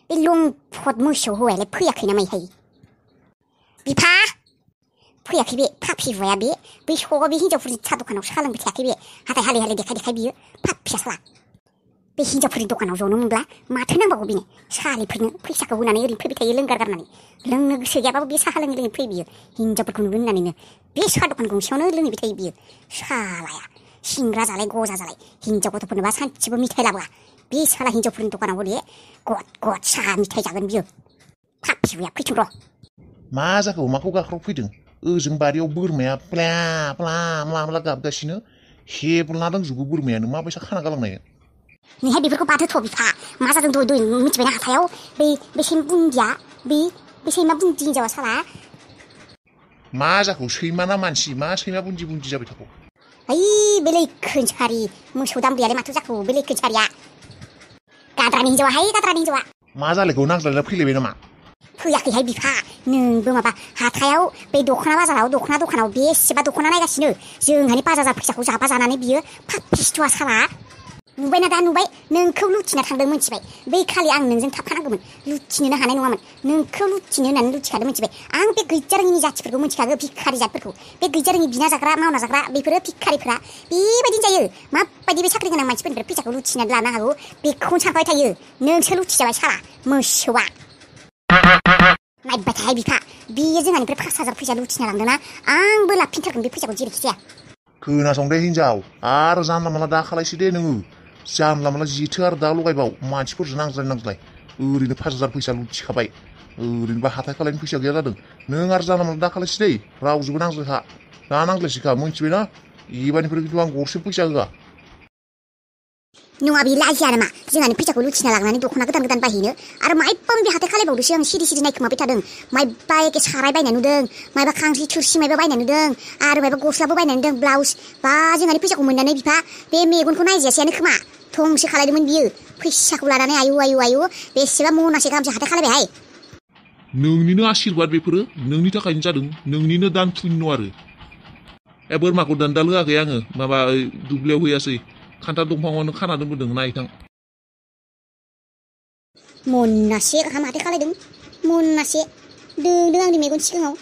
बे लंफद मोसौ हौवायालाय फैयाखै ना माइहाय बिफा फैयाखै बे फाफि हौवाया बै स'आ बे हिनजावफोरनि साहा दखानाव साहा लोंबाय थायाखै बे हाथाय हाले हाले देखाय बियो फाफि साला बे हिनजावफोरनि दखानाव जनो मोनब्ला माथो नांबावगौ बेनो साहालिफोरनो फैसाखौ होनानै ओरैनो फैबाय थायो लोंगार गारनानै लोंनो गोसो गैयाबाबो बे साहा लोङै फैयो बियो हिनजावफोरखौ नुगोन होननानैनो बे साहा दखान गंसेयावनो लोंहैबाय थायो बियो सालाया सिंग्रा जालाय गजा जालाय हिनजाव गथ'फोरनोबा सानसेबो मिथाइ लाबोआ बे साला हिनजावफोरनि दखानाव हले गद गद साहा मिथाइ जागोन बियो फाफि हौवाया फैथों र' मा जाखो माखौ गाख्राव फैदों ओजों बारियाव बोरमाया प्ला प्ला म्ला गाबगासिनो हेबना दंजोबो बोरमायानो माबायसा खाना गालांनाय नोंहाय बेफोरखौ बादहोथ' बिफा मा जादों दय मिथिबायना हाथायाव बे सैमा बुन्दिया बे सैमा बुन्दि हिनजावा साला मा जाखो सैमा ना मानसि मा सैमा बुन्दि जाबाय थाखो ओइ बे लैखोनसारि मोसौ दामब्रियालाय माथो जाखो बे लैखोनसारिया गाद्रानि हिनजावा मा जालायखौ नांज्लायना फैलायबाय नामा फैयाखैहाय बिफा नोंबो माबा हाथायाव बे दख'ना बाजाराव दख'ना दखानाव बेसेबा दख'ना नायगासिनो जोंहानि बाजार फैसाखौ जाबा जानानै बियो फाफिस्थुआ साला नुबायना दा नुबाय नोंखौ लुथिना थांदों मिथिबाय बै खालि आं नोंजों थाफानांगौमोन लुथिनोनो हानाय नङामोन नोंखौ लुथिनो होननानै लुथिखादों मिथिबाय आं बे गैजारोङिनि जाथिफोरखौ मिथिखागौ भिखारि जातफोरखौ बे गैजारोङि बिना जाग्रा मावना जाग्रा बेफोरो भिखारिफ्रा बेबायदिनो जायो माबायदि बे साख्रि गोनां मानसिफोरनिफ्राय फैसाखौ लुथिनानै लानो हागौ बेखौनो सानबाय थायो नोंसो लुथिजाबाय साला मोसौआ नायबाय थाहाय बिफा बियो जोंहानिफ्राय 5,000 फैसा लुथिना लांदोंना आंबो लाफिनथारगोन बे फैसाखौ जेरैखि जाया खोनासं दे हिनजाव आरो जानला मानला दा खालायसै दे नोङो जानला मानला जिथो आरो दा लगायबाव मानसिफोरजों नांज्लाय ओरैनो 5,000 फैसा लुथिखाबाय ओरैनोबा हाथाय खालायनो फैसा गैया जादों नों आरो जानला मानला दा खालायसै दे रावजोंबो नांज्लायखा दा नांज्लायसैखा मिथिबायना एबारनिफ्राय खिन्थु आं गरसे फैसा होआ नङा बे लाजिया नामा जोंहानि फैसाखौ लुथिना लांनानै दख'ना गोदान बायहैनो आरो माइबा बे हाथाय खालायबावदोसो आं सिरि नायखोमाबाय थादों माइबा एखे साराय बायनाय नुदों माइबा खांसि थुरसि माइबा बायनाय नुदों आरो माइबा गस्लाबो बायनाय नुदों ब्लाउस बा जोंहानि फैसाखौ मोननानै बिफा बे मेगनखौ नायजायासैयानो खोमा थंसे खालायदोंमोन बियो फैसाखौ लानानै आयु बेसेबा मनासे गाहामसो हाथाय खालायबायहाय नोंनिनो आशीर्बाद बेफोरो नोंनि थाखायनो जादों नोंनिनो दान पुण्य आरो बोरमाखौ दान्दाल होआखै आङो माबा दुब्लियाव हैयासै खान्थाल दंफाङावनो खाना दोनबोदों नायथां मनासे गाहाम हाथाय खालायदों मनासे दोंदों आंनि मेगन सिगाङाव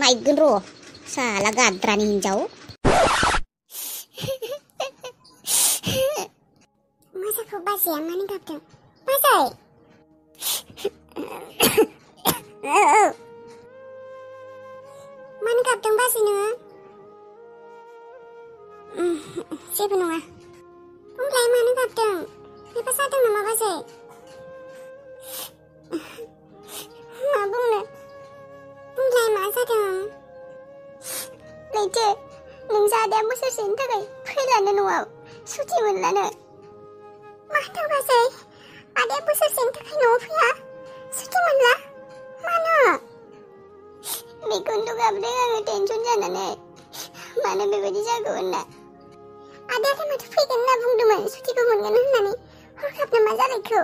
नायगोन र' साला गाद्रानि हिनजाव मा जाखो बाजैया मानो गाबदों बाजै मानो गाबदों बाजै नोङो जेबो नङा बुंलाय मानो गाबदों माबा जादों नामा बाजै मा बुंनो बुंलाय मा जादों लैथो नों जादाया बोसोरसेनि थाखाय फैलानो न'आव सुथि मोनलानो माथो बाजै आदाया बोसोरसेनि थाखाय न'आव फैया सुथि मोनला मानो बेखौनोथ' गाबदों आङो टेनसन जानानै मानो बेबायदि जागौ होनना आदायालाय माथो फैगोन होनना बुंदोंमोन सुथिखौ मोनगोन होननानै हरखाब नामा जालायखौ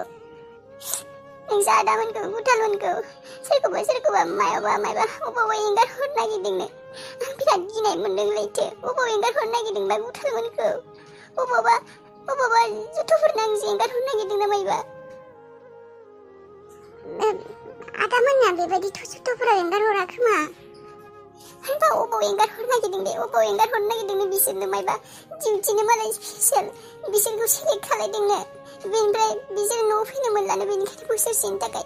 नोंसो आदामोनखौ गुथालमोनखौ सोरखौबा मायाबा अबावबा एंगार हरनो नागिरदोंनो आं बिराद गिनाय मोनदों लैथो अबाव एंगार हरनो नागिरदोंबा गुथालमोनखौ अबावबा जुथुफोर नांजो एंगार हरनो नागिरदों ना मायबा आदामोनना बेबायदि जुथुफोराव एंगार हरा खोमा होनबा अबाव एंगार हरनो नागिरदों दे अबाव एंगार हरनो नागिरदोंनो बिसोरनो मायबा डिउटिनो मालाय स्पेसियेल बिसोरखौ सेलेक्ट खालायदोंनो बेनिफ्राय बिसोर न'आव फैनो मोनलानो बेनिखायनो बोसोरसेनि थाखाय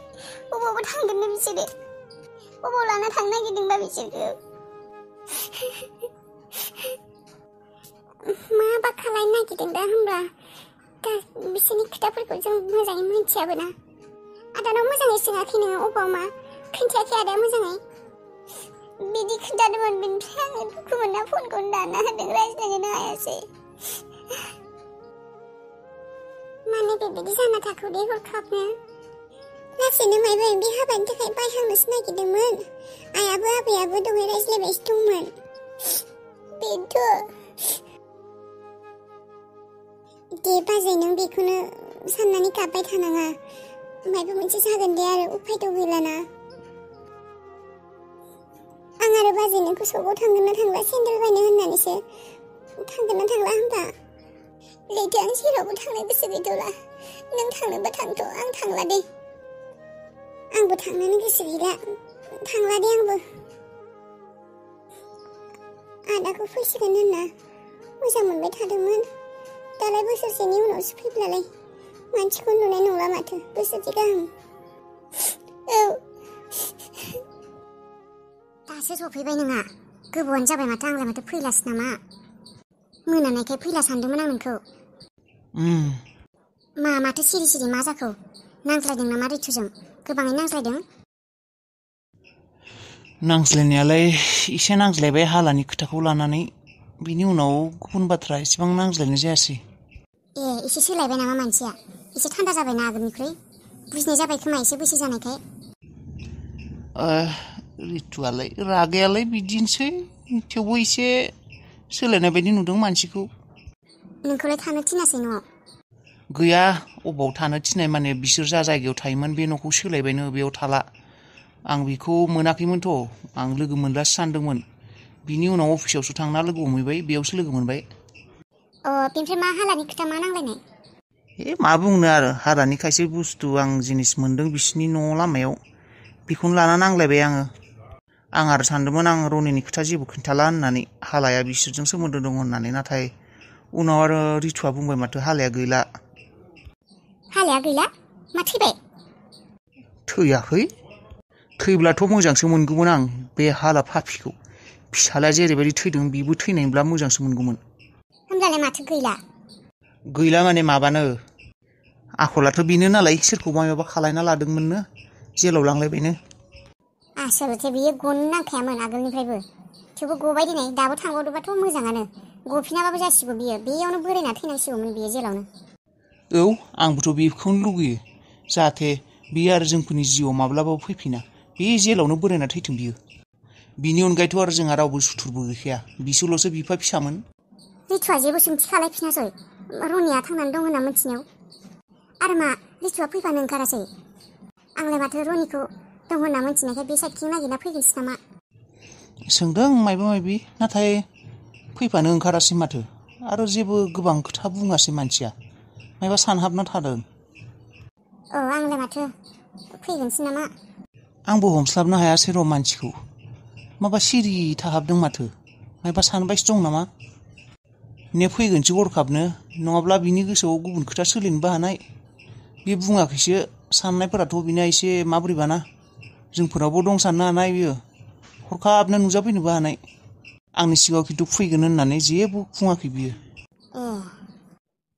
अबावबा थांगोननो बिसोरो अबाव लाना थांनो नागिरदोंबा बिसोरखौ माबा खालायनो नागिरदों दा होनबा दा बिसोरनि खोथाफोरखौ जों मोजाङै मिथियाबो ना आदानाव मोजाङै सोङाखै नोङो अबाव मा खोन्थायाखै आदाया मोजाङै बिदि खोन्थादोंमोन बेनिफ्राय आङो दुखु मोनना फनखौनो दानना होदों रायज्लायनो हायासै माने बेबायदि जाना थाखो दे हरखाबनो लासैनो मायबा बे हाबानि थाखाय बायहांनोसो नागिरदोंमोन आइयाबो आबैयाबो दहाय रायज्लायबायसो दंमोन बेथ' दे बाजै नों बेखौनो साननानै गाबबाय थानाङा मायबा मोनसे जागोन दे आरो उफायथ' गैलाना आं आरो बाजै नोंखौ सकाव थांगोन ना थांला सेन्देल बायनो होननानैसो थांगोन ना थांला होनबा लैथो आं जेरावबो थांनो गोसो गैथ'ला नों थांनोबा थांथ' आं थांला दे आंबो थांनोनो गोसो गैला थांला दे आंबो आदाखौ फैसिगोन होनना मोजां मोनबाय थादोंमोन दालाय बोसोरसेनि उनावसो फैब्लालाय मानसिखौ नुनाय नंला माथो बोसोरसे गाहाम औ दासो सफैबाय नोंहा गोबावानो जाबाय माथो आंलाय माथो फैलासो नामा मोनानायखाय फैला सानदोंमोन आं नोंखौ माथो सिरि सिरि मा जाखो नांज्लायदों नामा रितुजों गोबाङै नांज्लायदों नांज्लायनायालाय एसे नांज्लायबाय हालानि खोथाखौ लानानै बिनि उनाव गुबुन बाथ्रा एसेबां नांज्लायनाय जायासै एसे सोलायबाय नामा मानसिया एसे थान्दा जाबायना आगोलनिख्रुइ बुजिनाय जाबाय खोमा एसे बैसो जानायखाय रितुआलाय रागायालाय बिदिनोसै थेवबो एसे सोलायनाय बायदि नुदों मानसिखौ नोंखौलाय थानो थिनासै न'आव गैया अबाव थानो थिनाय माने बिसोर जा जायगायाव थायोमोन बे न'खौ सोलायबायनो बेयाव थाला आं बेखौ मोनाखैमोनथ' आं लोगो मोनलासो सानदोंमोन बिनि उनाव अफिसावसो थांना लोगो हमहैबाय बेयावसो लोगो मोनबाय बेनिफ्राय मा हालानि खोथा मा नांलायनाय मा बुंनो आरो हारानि खायसे बुस्थु आं जिनिस मोनदों बिसिनि न' लामायाव बेखौनो लाना नांलायबाय आं आरो सानदोंमोन आं रनिनि खोथा जेबो खोन्थाला होननानै हालाया बिसोरजों सोमोन्दो दं होननानै नाथाय उनाव आरो रितुआ बुंबाय माथो हालाया गैला मा थैबाय थैयाखै थैब्लाथ' मोजांसो मोनगौमोन आं बे हाला फाफिखौ फिसालाया जेरैबायदि थैदों बिबो थैनायब्ला मोजांसो मोनगौमोन होमब्लालाय माथो गैला माने माबानो आखलाथ' बेनो नालाय सोरखौबा माबा खालायना लादोंमोननो जेलाव लांलायबायनो आसलथे बियो गनो नांखायामोन आगोलनिफ्रायबो थेवबो गबाय दिनै दाबो थांबावदोंबाथ' मोजाङानो गफिनाबाबो जासिगौ बियो बेयावनो बोरायना थैनांसिगौमोन बियो जेलावनो औ आंबोथ' बेखौनो लुगैयो जाहाथे बियो आरो जोंफोरनि जिउआव माब्लाबाबो फैफिना बे जेलावनो बोरायना थैथों बियो बिनि अनगायैथ' आरो जोंहा रावबो सुथुरबो गैखाया बिसोरल'सो बिफा फिसामोन रितुआ जेबो सोंथि खालायफिनासै रनिया थांनानै दं होनना मिथिनायाव आरो मा रितुआ फैफानो ओंखारासै आंलाय माथो रनिखौ दं होनना मिथिनायखाय बे साइडथिं नागिरना फैगोनसो नामा सोंदों मायबा मायबि नाथाय फैफानो ओंखारासै माथो आरो जेबो गोबां खोथा बुङासै मानसिया मायबा सानहाबना थादों आंलाय माथो फैगोनसो नामा आंबो हमस्लाबनो हायासै र' मानसिखौ माबा सिरि थाहाबदों माथो मायबा सानबायसो दं नामा ने फैगोनसो हरखाबनो नङाब्ला बिनि गोसोआव गुबुन खोथा सोलिनोबो हानाय बे बुङाखैसो साननायफोराथ' बिना एसे माब्रैबाना जोंफोरावबो दं साननो हानाय बियो हरखाबनो नुजाफैनोबो हानाय आंनि सिगाङाव खिन्थु फैगोन होननानै जेबो बुङाखै बियो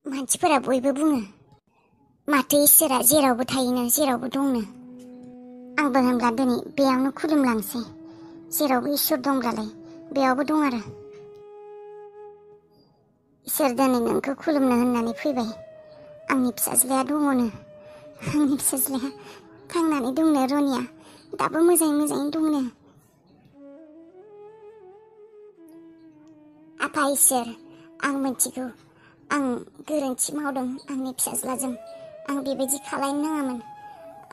मानसिफोरा बयबो बुङो माथो इसोरा जेरावबो थायोनो जेरावबो दंनो आंबो होनब्ला दिनै बेयावनो खुलुमलांसै जेरावबो इसोर दंब्लालाय बेयावबो दं आरो इसोर दिनै नोंखौ खुलुमनो होननानै फैबाय आंनि फिसाज्लाया दङनो आंनि फिसाज्लाया थांनानै दंनो रनिया दाबो मोजाङै दंनो आफा इसोर आं मिथिगौ आं गोरोन्थि मावदों आंनि फिसाज्लाजों आं बेबायदि खालायनो नाङामोन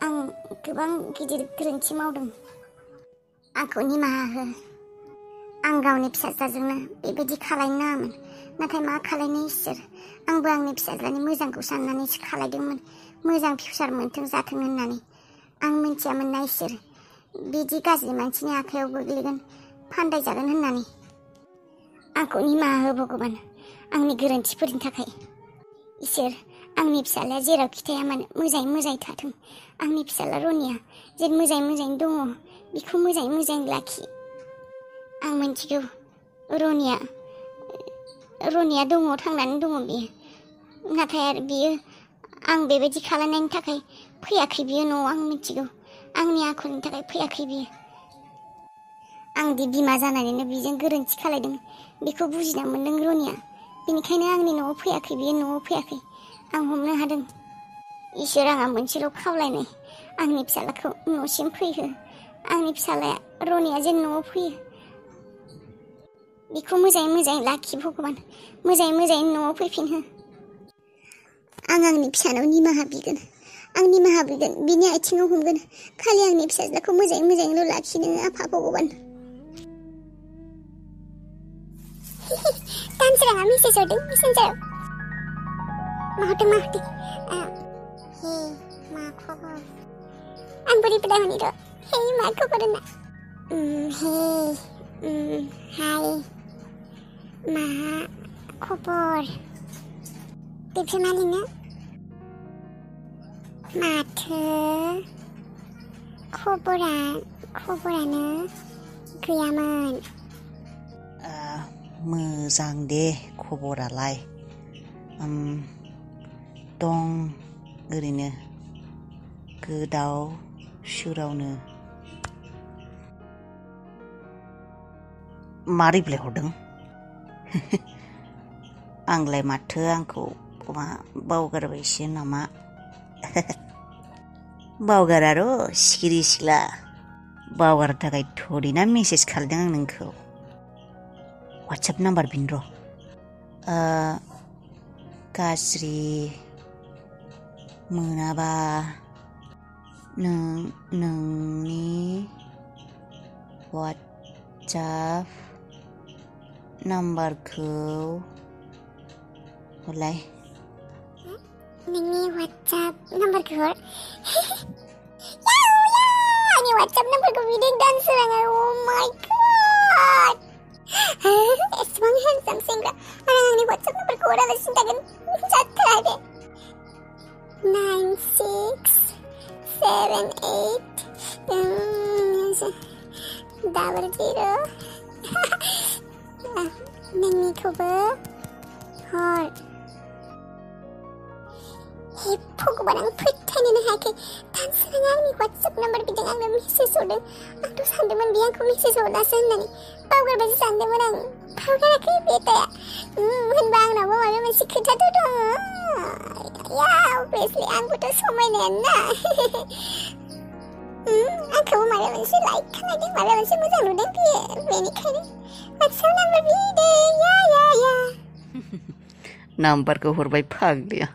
आं गोबां गिदिर गोरोन्थि मावदों आंखौ निमाहा हो आं गावनि फिसाज्लाजोंनो बेबायदि खालायनो नाङामोन नाथाय मा खालायनो इसोर आंबो आंनि फिसाज्लानि मोजांखौ साननानैसो खालायदोंमोन मोजां फिउचार मोनथों जाथों होननानै आं मिथियामोन ना इसोर बिदि गाज्रि मानसिनि आखायाव गोग्लैगोन फानदायजागोन होननानै आंखौ निमाहा हो भगबान आंनि गोरोन्थिफोरनि थाखाय इसोर आंनि फिसालाया जेरावखि थाया मानो मोजाङै थाथों आंनि फिसाला रनिया जे मोजाङै दङ बिखौ मोजाङै लाखि आं मिथिगौ रनिया दङ थांनानै दङ बियो नाथाय आरो बियो आं बेबायदि खालामनायनि थाखाय फैयाखै बियो न'आव आं मिथिगौ आंनि आखलनि थाखाय फैयाखै बियो आंदि बिमा जानानैनो बिजों गोरोन्थि खालायदों बेखौ बुजिना मोनदों रनिया बेनिखायनो आंनि न'आव फैयाखै बियो न'आव फैयाखै आं हमनो हादों इसोर आंहा मोनसेल' खावलायनाय आंनि फिसालाखौ न'सिम फैहो आंनि फिसालाया रनिया जेन न'आव फैयो बिखौ मोजाङै लाखि भगबान मोजाङै न'आव फैफिनहो आं आंनि फिसानाव निमाहा बिगोन आं निमाहा बिगोन बिनि आथिङाव हमगोन खालि आंनि फिसाज्लाखौ मोजाङैल' लाखिनो आफा भगबान दानसोराङा मेसेज हरदों मेसेन्जाराव मा हरदों हे मा खबर Ang reply mo nito. Hey, mak, khobor na. Hi. Ma, khobor. Tipse mali na? Mathो. खबरानो गैयामोन। मोजां दे खबरालाय। दं ओरैनो गोदाव सोरावनो। मा रिप्लाय हरदों? आंलाय माथो आंखौ बावगारबायसो नामा? बावगारा र' सिखिरि सिख्ला। बावगारनो थाखाय थरिना मेसेज खालामदों आं नोंखौ। वाट्सएप नाम्बार बिनो र'। गाज्रि मोनाबा नोंनि वाट्सएप नाम्बारखौ हरलाय। नोंनि वाट्सएप नाम्बारखौ हर। आंनि वाट्सएप नाम्बारखौ बिदों दानसोराङा। Oh my god! एसेबां हेन्डसाम सेंग्रा आरो आंनि वाट्सएप नाम्बारखौ हरालासिनो थागोन जाथारा दे। 9678 नोंनिखौबो हर। हे भगवान, आं फोथायनोनो हायाखै। दानसोराङा आंनि वाट्सएप नाम्बार बिदों आंनो मेसेज हरदों। आंथ' सानदोंमोन बे आंखौ मेसेज हरासो होननानै। बावगारबायसो सानदोंमोन आं। बावगाराखै बेटाया। होनबा आंनावबो माबा मोनसे खोथाथ' दङ। अभियासलि आंबोथ' समायनायानो ना। आंखौबो माबा मोनसे लाइक खालामदों, माबा मोनसे मोजां नुदों बियो। बेनिखायनो वाट्सएप नाम्बार बिदों। नाम्बारखौ हरबाय फाग्लिया।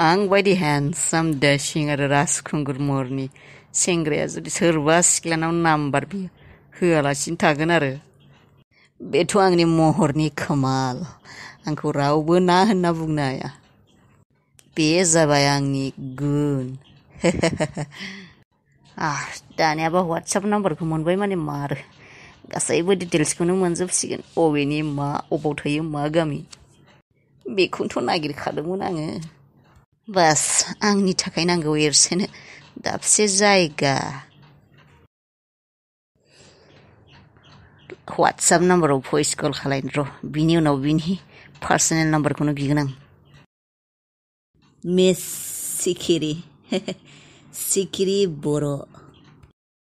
आं बायदि हेन्डसाम डेशिं आरो राजखुंगुर महरनि सेंग्राया जुदि सोरबा सिख्लानाव नाम्बार बियो होआलासिनो थागोन आरो। बेथ' आंनि महरनि कमाल। आंखौ रावबो ना होनना बुंनो हाया। बे जाबाय आंनि गुन। दानियाबा वाट्सएप नाम्बारखौ मोनबाय माने मारो गासैबो डिटेल्सखौनो मोनजोबसिगोन। अबेनि मा, अबाव थायो, मा गामि, बेखौथ' नागिरखादोंमोन आङो। बास आंनि थाखाय नांगौ एरसेनो दाबसे जायगा। वाट्सएप नाम्बाराव भइस कल खालायनो र'। बिनि उनाव बिनि पार्सनेल नाम्बारखौनो बिगोन आं। मिस सिखिरि सिखिरि बर'।